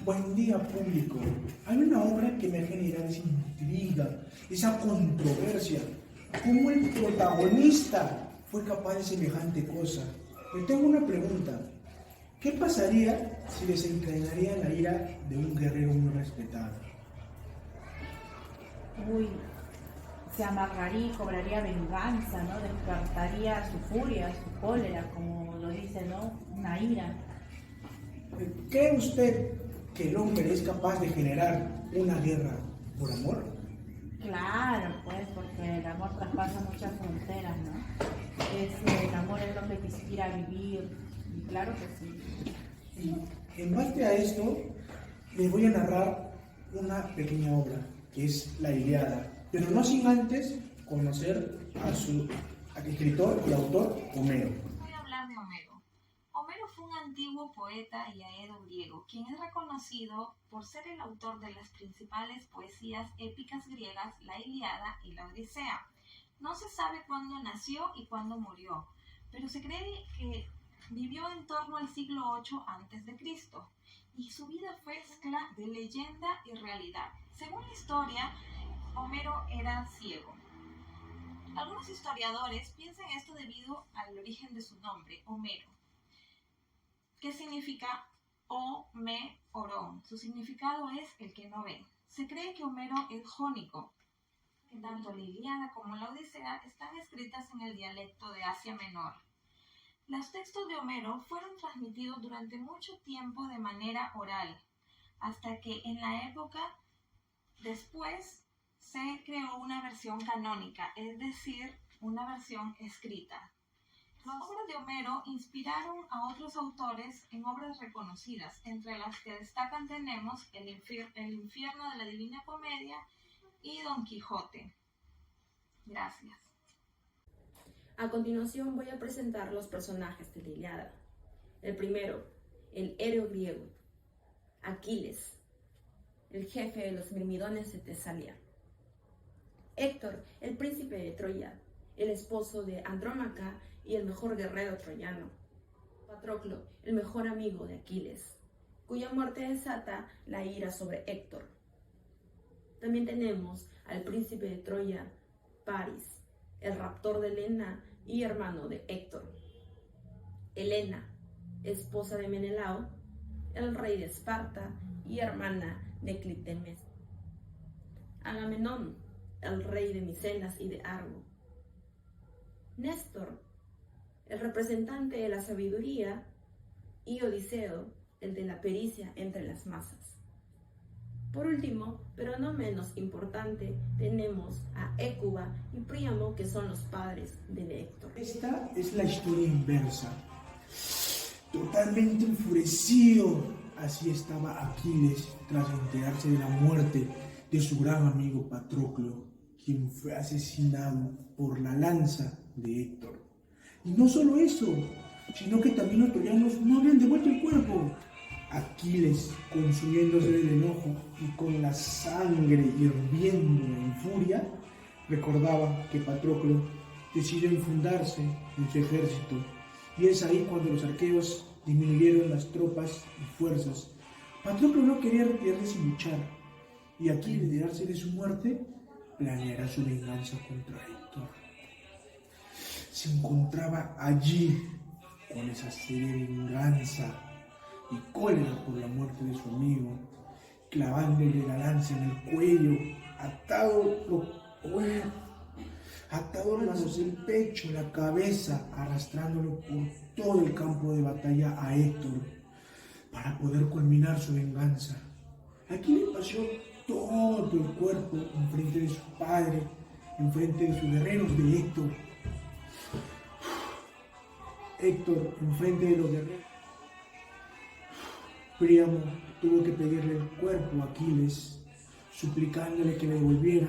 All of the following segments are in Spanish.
Buen día, público. Hay una obra que me ha generado esa intriga, esa controversia. ¿Cómo el protagonista fue capaz de semejante cosa? Le tengo una pregunta. ¿Qué pasaría si desencadenaría la ira de un guerrero muy respetado? Uy, se amargaría y cobraría venganza, ¿no? Despertaría su furia, su cólera, como lo dice, ¿no? Una ira. ¿Cree usted que el hombre es capaz de generar una guerra por amor? Claro, pues, porque el amor traspasa muchas fronteras, ¿no? El amor es lo que te inspira a vivir, y claro que sí. Y en base a esto, les voy a narrar una pequeña obra, que es La Ilíada, pero no sin antes conocer a su escritor y autor, Homero. Voy a hablar de Homero. Homero fue un antiguo poeta y aedo griego, quien es reconocido por ser el autor de las principales poesías épicas griegas, la Ilíada y la Odisea. No se sabe cuándo nació y cuándo murió, pero se cree que vivió en torno al siglo VIII a.C. y su vida fue mezcla de leyenda y realidad. Según la historia, Homero era ciego. Algunos historiadores piensan esto debido al origen de su nombre, Homero, que significa O-me-orón. Su significado es el que no ve. Se cree que Homero es jónico, que tanto la Ilíada como la Odisea están escritas en el dialecto de Asia Menor. Los textos de Homero fueron transmitidos durante mucho tiempo de manera oral, hasta que en la época después se creó una versión canónica, es decir, una versión escrita. Las obras de Homero inspiraron a otros autores en obras reconocidas, entre las que destacan tenemos El infierno de la Divina Comedia y Don Quijote. Gracias. A continuación voy a presentar los personajes de la Ilíada. El primero, el héroe griego, Aquiles, el jefe de los mirmidones de Tesalia. Héctor, el príncipe de Troya, el esposo de Andrómaca y el mejor guerrero troyano. Patroclo, el mejor amigo de Aquiles, cuya muerte desata la ira sobre Héctor. También tenemos al príncipe de Troya, Paris, el raptor de Helena y hermano de Héctor. Helena, esposa de Menelao, el rey de Esparta y hermana de Clitemnestra. Agamenón, el rey de Micenas y de Argo. Néstor, el representante de la sabiduría, y Odiseo, el de la pericia entre las masas. Por último, pero no menos importante, tenemos a Hécuba y Príamo, que son los padres de Héctor. Esta es la historia inversa. Totalmente enfurecido, así estaba Aquiles tras enterarse de la muerte de su gran amigo Patroclo, quien fue asesinado por la lanza de Héctor. Y no solo eso, sino que también los troyanos no habían devuelto el cuerpo. Aquiles, consumiéndose del enojo y con la sangre hirviendo en furia, recordaba que Patroclo decidió infundarse en su ejército. Y es ahí cuando los arqueos disminuyeron las tropas y fuerzas. Patroclo no quería retirarse sin luchar, y aquí, al enterarse de su muerte, planeará su venganza contra Héctor. Se encontraba allí con esa sed de venganza y cólera por la muerte de su amigo, clavándole la lanza en el cuello, atado más el pecho, la cabeza, arrastrándolo por todo el campo de batalla a Héctor para poder culminar su venganza. Aquí le pasó todo el cuerpo enfrente de su padre, enfrente de sus guerreros de Héctor. Héctor, enfrente de los guerreros. Príamo tuvo que pedirle el cuerpo a Aquiles, suplicándole que le devolviera.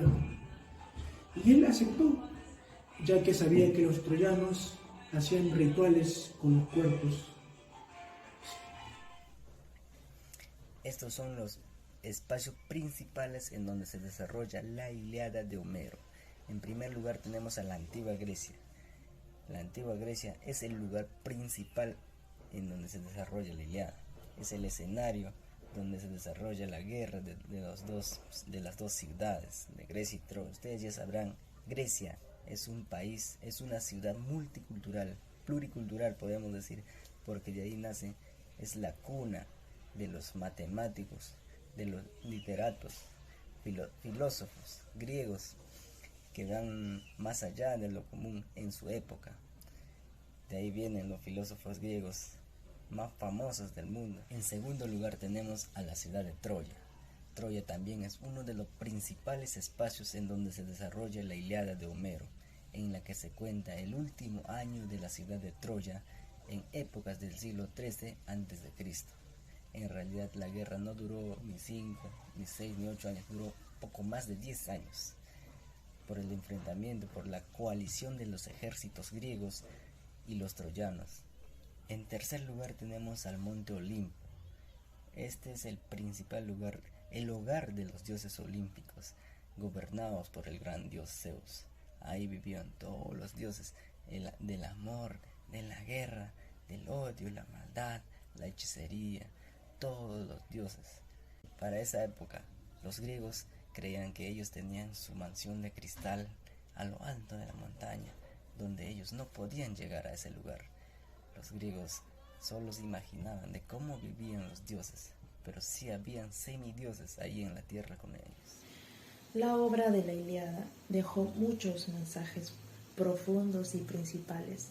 Y él aceptó, ya que sabía que los troyanos hacían rituales con los cuerpos. Estos son los espacios principales en donde se desarrolla la Ilíada de Homero. En primer lugar tenemos a la antigua Grecia. La antigua Grecia es el lugar principal en donde se desarrolla la Ilíada. Es el escenario donde se desarrolla la guerra de las dos ciudades, de Grecia y Troya. Ustedes ya sabrán, Grecia es un país, es una ciudad multicultural, pluricultural podemos decir, porque de ahí nace, es la cuna de los matemáticos, de los literatos, filósofos griegos que van más allá de lo común en su época. De ahí vienen los filósofos griegos más famosos del mundo. En segundo lugar tenemos a la ciudad de Troya. Troya también es uno de los principales espacios en donde se desarrolla la Ilíada de Homero, en la que se cuenta el último año de la ciudad de Troya en épocas del siglo XIII a.C. En realidad la guerra no duró ni 5, ni 6, ni 8 años, duró poco más de 10 años, por el enfrentamiento, por la coalición de los ejércitos griegos y los troyanos. En tercer lugar tenemos al monte Olimpo. Este es el principal lugar, el hogar de los dioses olímpicos, gobernados por el gran dios Zeus. Ahí vivían todos los dioses del amor, de la guerra, del odio, la maldad, la hechicería, todos los dioses. Para esa época, los griegos creían que ellos tenían su mansión de cristal a lo alto de la montaña, donde ellos no podían llegar a ese lugar. Los griegos solo se imaginaban de cómo vivían los dioses, pero sí habían semidioses ahí en la tierra con ellos. La obra de la Ilíada dejó muchos mensajes profundos y principales.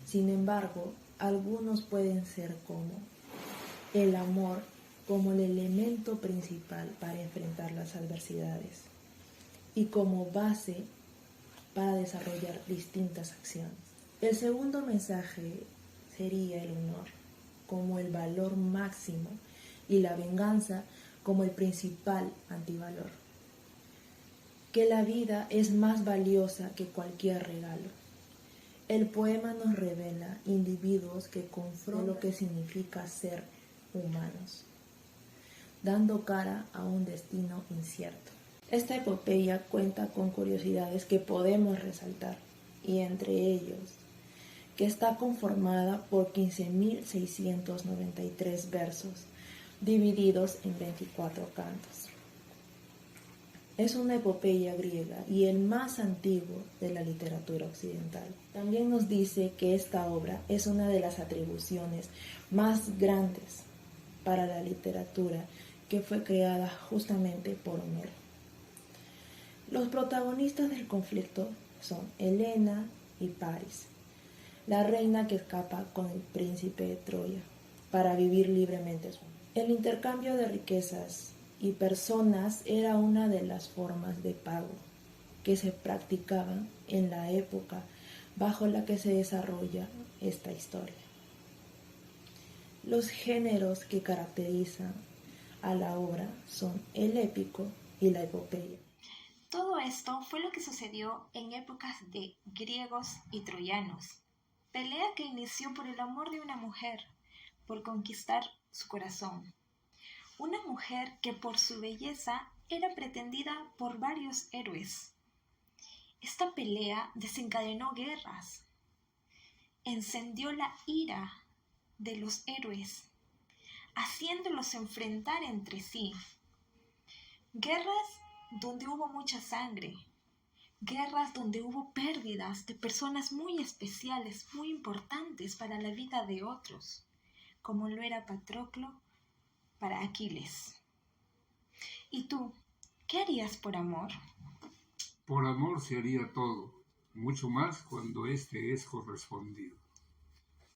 Sin embargo, algunos pueden ser como el amor como el elemento principal para enfrentar las adversidades y como base para desarrollar distintas acciones. El segundo mensaje sería el honor como el valor máximo y la venganza como el principal antivalor. Que la vida es más valiosa que cualquier regalo. El poema nos revela individuos que confrontan lo que significa ser humanos, dando cara a un destino incierto. Esta epopeya cuenta con curiosidades que podemos resaltar, y entre ellos, que está conformada por 15.693 versos, divididos en 24 cantos. Es una epopeya griega y el más antiguo de la literatura occidental. También nos dice que esta obra es una de las atribuciones más grandes para la literatura que fue creada justamente por Homero. Los protagonistas del conflicto son Helena y Paris, la reina que escapa con el príncipe de Troya para vivir libremente. El intercambio de riquezas y personas era una de las formas de pago que se practicaban en la época bajo la que se desarrolla esta historia. Los géneros que caracterizan a la obra son el épico y la epopeya. Todo esto fue lo que sucedió en épocas de griegos y troyanos. Pelea que inició por el amor de una mujer, por conquistar su corazón. Una mujer que por su belleza era pretendida por varios héroes. Esta pelea desencadenó guerras, encendió la ira de los héroes, haciéndolos enfrentar entre sí. Guerras donde hubo mucha sangre, guerras donde hubo pérdidas de personas muy especiales, muy importantes para la vida de otros, como lo era Patroclo para Aquiles. ¿Y tú, qué harías por amor? Por amor se haría todo, mucho más cuando éste es correspondido.